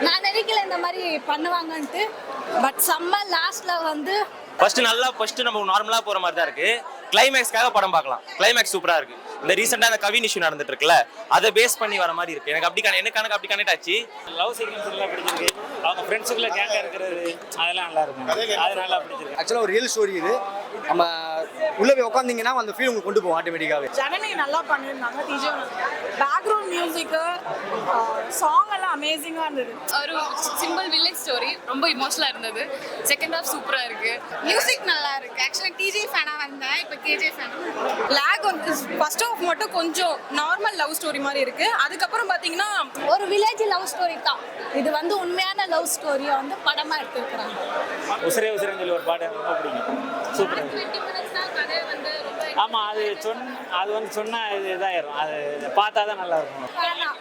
நான் நினைக்கல இந்த மாதிரி பண்ணுவாங்கன்ட்டு. பட் செம்ம லாஸ்ட்ல வந்து ஃபர்ஸ்ட் நம்ம நார்மலா போற மாதிரி தான் இருக்கு. கிளைமேக்ஸ்க்காக படம் பார்க்கலாம். கிளைமேக்ஸ் சூப்பரா இருக்கு. இந்த ரீசெண்டா அந்த கவின் இஷ்யூ நடந்துட்டு இருக்குல்ல, அதை பேஸ் பண்ணி வர மாதிரி இருக்கு. எனக்கு அப்படி கனெக்ட் ஆச்சு. லவ் சீக்வன்ஸ் எல்லாம் பிடிச்சிருக்கு. அவங்க ஃப்ரெண்ட்ஸுக்குள்ள கேங்கா இருக்கிறது அதெல்லாம் நல்லா இருக்கும். அது நல்லா பிடிச்சிருக்கு. ஆக்சுவலாக ஒரு ரியல் ஸ்டோரி இது. நம்ம உள்ள போய் உட்காந்தீங்கன்னா அந்த ஃபீல் உங்களுக்கு கொண்டு போகும் ஆட்டோமேட்டிக்காவே. ஜனனி நல்லா பண்ணியிருந்தாங்க. டிஜே பேக்ரவுண்ட் மியூசிக்கு சாங் எல்லாம் அமேசிங்காக இருந்தது. ஒரு சிம்பிள் வில்லேஜ் ஸ்டோரி, ரொம்ப இமோஷனலாக இருந்தது. செகண்ட் ஹாஃப் சூப்பராக இருக்கு. மியூசிக் நல்லா இருக்கு. ஆக்சுவலாக டிஜே ஃபேனாக வந்தேன், இப்போ கேஜே ஃபேனாக. லேக் வந்து ஃபர்ஸ்ட் ஆஃப் மட்டும் கொஞ்சம் நார்மல் லவ் ஸ்டோரி மாதிரி இருக்கு. அதுக்கப்புறம் பார்த்தீங்கன்னா ஒரு வில்லேஜ் லவ் ஸ்டோரி தான். இது வந்து உண்மையான லவ் ஸ்டோரியை வந்து படமா எடுத்துருக்குறாங்க. உசிரே உசிரேன்னு சொல்லி ஒரு பாட்டு ரொம்ப பிடிக்கும். சூப்பராக இருக்கு. கதை வந்து ரொம்ப ஆமாம், அது வந்து சொன்னால் இது இதாயிரும். அது பார்த்தா தான் நல்லா இருக்கும். வேணாம்,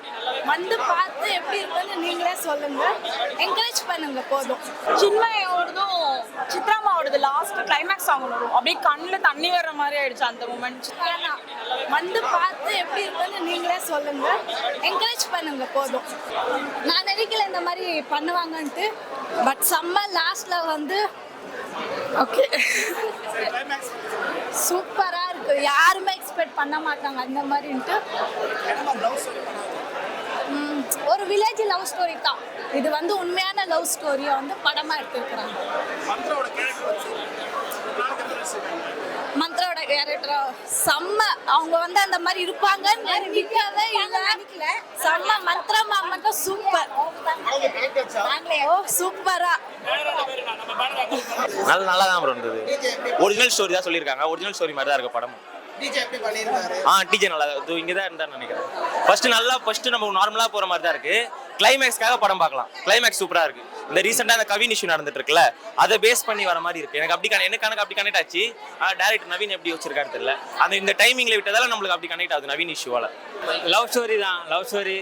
வந்து பார்த்து எப்படி இருக்குன்னு நீங்களே சொல்லுங்க. என்கரேஜ் பண்ணுங்க போதும். சின்மயோடதும் சித்ராமாவோடது லாஸ்ட் கிளைமேக்ஸ் சாங் வரும். அப்படியே கண்ணில் தண்ணி வர்ற மாதிரி ஆயிடுச்சு அந்த மூமெண்ட். வேணாம், வந்து பார்த்து எப்படி இருக்குன்னு நீங்களே சொல்லுங்க. என்கரேஜ் பண்ணுங்க போதும். நான் நினைக்கல இந்த மாதிரி பண்ணுவாங்கன்ட்டு. பட் செம்ம லாஸ்ட்ல வந்து ஓகே சூப்பரா இருக்கு. யாருமே எக்ஸ்பெக்ட் பண்ண மாட்டாங்க அந்த மாதிரின்ட்டு. ஒரு வில்லேஜ் லவ் ஸ்டோரி தான். இது வந்து உண்மையான லவ் ஸ்டோரியை வந்து படமா எடுத்துருக்குறாங்க. மந்த்ரோட கேரக்டர் செம்ம. அவங்க வந்து அந்த மாதிரி இருப்பாங்கன்னு நினைக்கவே இல்லை. செம்ம மந்த்ரமா மட்டும் சூப்பர். ஓ சூப்பரா நல்லா தான் இருந்தது. ஒரிஜினல் ஸ்டோரி தான் சொல்லியிருக்காங்க. ஒரிஜினல் ஸ்டோரி மாதிரி தான் இருக்கு படம். டிஜே நல்லா இங்கே தான் இருந்தான்னு நினைக்கிறேன். ஃபர்ஸ்ட் நம்ம நார்மலா போற மாதிரி தான் இருக்கு. கிளைமேக்ஸ்க்காக படம் பார்க்கலாம். கிளைமேக்ஸ் சூப்பரா இருக்கு. இந்த ரீசெண்டா அந்த கவின் இஷ்யூ நடந்துட்டு இருக்குல்ல, அதை பேஸ் பண்ணி வர மாதிரி இருக்கு. எனக்கு அப்படி கனெக்ட் ஆச்சு. டைரக்டர் நவீன் எப்படி வச்சிருக்காரு தெரியல. அந்த இந்த டைமிங்ல விட்டதால நம்மளுக்கு அப்படி கனெக்ட் ஆகுது நவீன் இஷ்யூவால. லவ் ஸ்டோரி தான். லவ் ஸ்டோரி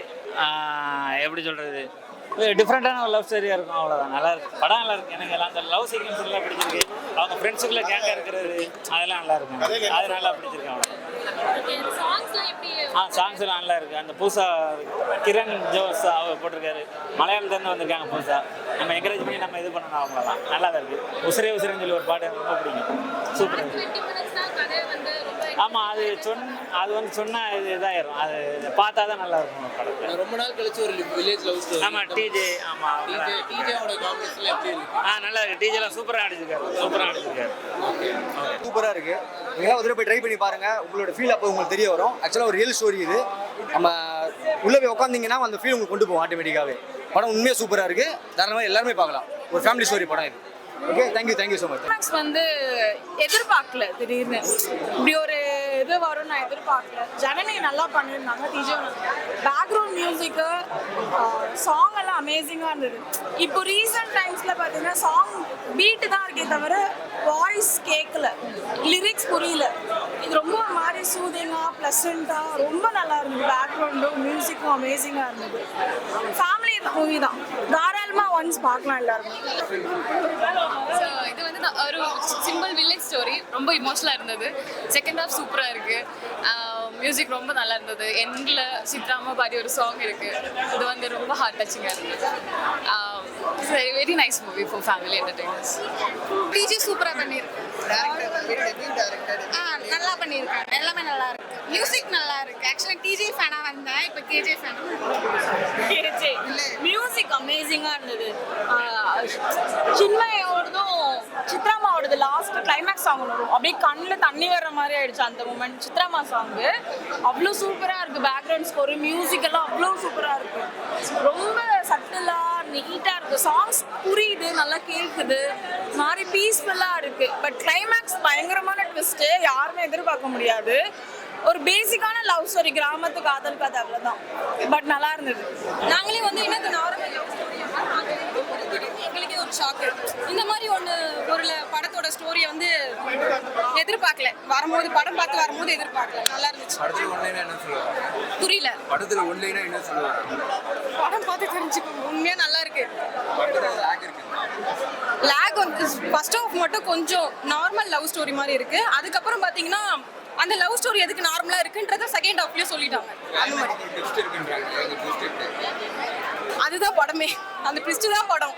எப்படி சொல்கிறது, டிஃப்ரெண்ட்டான ஒரு லவ் ஸ்டோரியாக இருக்கும். அவ்வளோதான், நல்லா இருக்கு. படம் நல்லா இருக்கு. எனக்கு எல்லாம் அந்த லவ் சீக்வன்ஸ் எல்லாம் பிடிச்சிருக்கு. அவங்க ஃப்ரெண்ட்ஸுக்குள்ள கேங்காக இருக்கிறது அதெல்லாம் நல்லா இருக்கும். அது நல்லா பிடிச்சிருக்கு. அவ்வளோ சாங்ஸ் எல்லாம் நல்லா இருக்கு. அந்த பூசா கிரண் ஜோஸ் அவர் போட்டிருக்காரு. மலையாளத்துலேருந்து வந்திருக்காங்க பூசா. நம்ம என்கரேஜ் பண்ணி நம்ம இது பண்ணணும். அவங்களதான் நல்லா தான் இருக்கு. உசிரே உசிரேன்னு சொல்லி ஒரு பாட்டு ரொம்ப பிடிக்கும். சூப்பராக. ஆமாம், அது வந்து சொன்னால் இது இதாயிரும். அது பார்த்தா தான் நல்லா இருக்கும் படம். ரொம்ப நாள் கழிச்சு ஒரு வில்லேஜ் லவ் ஸ்டோரி. ஆமாம், டிஜே. ஆமாம், டிஜேவோட காம்பினேஷன்ல எப்படி இருக்கு? நல்லா இருக்கு. டிஜேலாம் சூப்பராக அடிச்சிருக்காரு. சூப்பராக இருக்கு. நீங்கள் ஒரு தடவை போய் ட்ரை பண்ணி பாருங்க. உங்களோட ஃபீல் அப்போ உங்களுக்கு தெரிய வரும். ஆக்சுவலாக ஒரு ரியல் ஸ்டோரி இது. நம்ம உள்ள போய் உட்காந்தீங்கன்னா அந்த ஃபீல் உங்களுக்கு கொண்டு போகும் ஆட்டோமேட்டிக்காவே. படம் உண்மையாக சூப்பராக இருக்கு. தாராளமாக எல்லாருமே பார்க்கலாம். ஒரு ஃபேமிலி ஸ்டோரி படம் இது. Okay, thank you so much. வந்து எதிர்பார்க்கல. திடீர்னு இப்படி ஒரு இது வரும் நான் எதிர்பார்க்கல. ஜனனி நல்லா பண்ணியிருந்தாங்க. டிஜே பேக்ரவுண்ட் மியூசிக்கு சாங் எல்லாம் அமேசிங்காக இருந்தது. இப்போ ரீசெண்ட் டைம்ஸில் பார்த்தீங்கன்னா சாங் பீட்டு தான் இருக்கே தவிர வாய்ஸ் கேட்கல, லிரிக்ஸ் புரியல. இது ரொம்ப ஒரு மாதிரி சூதிங்காக ப்ளசண்ட்டாக ரொம்ப நல்லா இருந்தது. பேக்ரவுண்டும் மியூசிக்கும் அமேசிங்காக இருந்தது. ஃபேமிலி மூவி தான். தாராளமாக ஒன்ஸ் பார்க்கலாம் எல்லாருமே. இது வந்து ஒரு சிம்பிள் வில்லேஜ் ஸ்டோரி, ரொம்ப இமோஷனலாக இருந்தது. செகண்ட் ஹாஃப் சூப்பராக இருக்கு. மியூசிக் ரொம்ப நல்லா இருந்தது. எண்டில் சித்ராமா பாடி ஒரு சாங் இருக்கு. இது வந்து ரொம்ப ஹார்ட் டச்சிங்காக இருந்தது. Very nice movie for family entertainers. DJ சூப்பராக பண்ணியிருக்கு. நல்லா பண்ணியிருக்காங்க. எல்லாமே நல்லா இருக்கு. மியூசிக் நல்லா இருக்கு. ஆக்சுவலாக டிஜே ஃபேனாக வந்தேன், இப்போ கேஜே ஃபேனாக. மியூசிக் அமேசிங்காக இருந்தது. சின்மயோடதும் சித்ராமாவோடது லாஸ்ட் கிளைமேக்ஸ் சாங் வரும். அப்படியே கண்ணில் தண்ணி வர்ற மாதிரி ஆயிடுச்சு அந்த மூமெண்ட். சித்ராமா சாங்கு அவ்வளோ சூப்பராக இருக்குது. பேக்ரவுண்ட் ஸ்கோரு மியூசிக் எல்லாம் அவ்வளோ சூப்பராக இருக்குது. ரொம்ப சட்டிலாக நீட்டாக இருக்குது. சாங்ஸ் புரியுது, நல்லா கேட்குது, மாதிரி பீஸ்ஃபுல்லாக இருக்குது. பட் கிளைமேக்ஸ் பயங்கரமான ட்விஸ்ட்டு, யாருமே எதிர்பார்க்க முடியாது. ஒரு பேசிக்கான லவ் ஸ்டோரி, கிராமத்து காதல் கதை, அவ்வளோதான். பட் நல்லா இருந்தது. நாங்களே வந்து எனக்கு நார்மல் லவ் ஸ்டோரி எங்களுக்கே ஒரு ஷாக்கு. இந்த மாதிரி ஒரு படத்தோட ஸ்டோரியை வந்து எதிர்பார்க்கல. படம் பார்த்து வரும்போது எதிர்பார்க்கல. நல்லா இருந்துச்சு. படத்துல ஒன்லைனா என்ன சொல்லுவாங்க? புரியல. படத்துல ஒன்லைனா என்ன சொல்லுவாங்க? படம் பார்த்து தெரிஞ்சுக்கோங்க. உண்மையாக நல்லா இருக்கு. லேக் வந்து ஃபர்ஸ்ட் ஆஃப் மட்டும் கொஞ்சம் நார்மல் லவ் ஸ்டோரி மாதிரி இருக்கு. அதுக்கப்புறம் பார்த்தீங்கன்னா அந்த லவ் ஸ்டோரி எதுக்கு நார்மலா இருக்குன்றத செகண்ட் ஹாஃப்லயே சொல்லிட்டாங்க. அந்த மாதிரி அதுதான் படமே, அந்த ட்விஸ்ட் தான் படம்.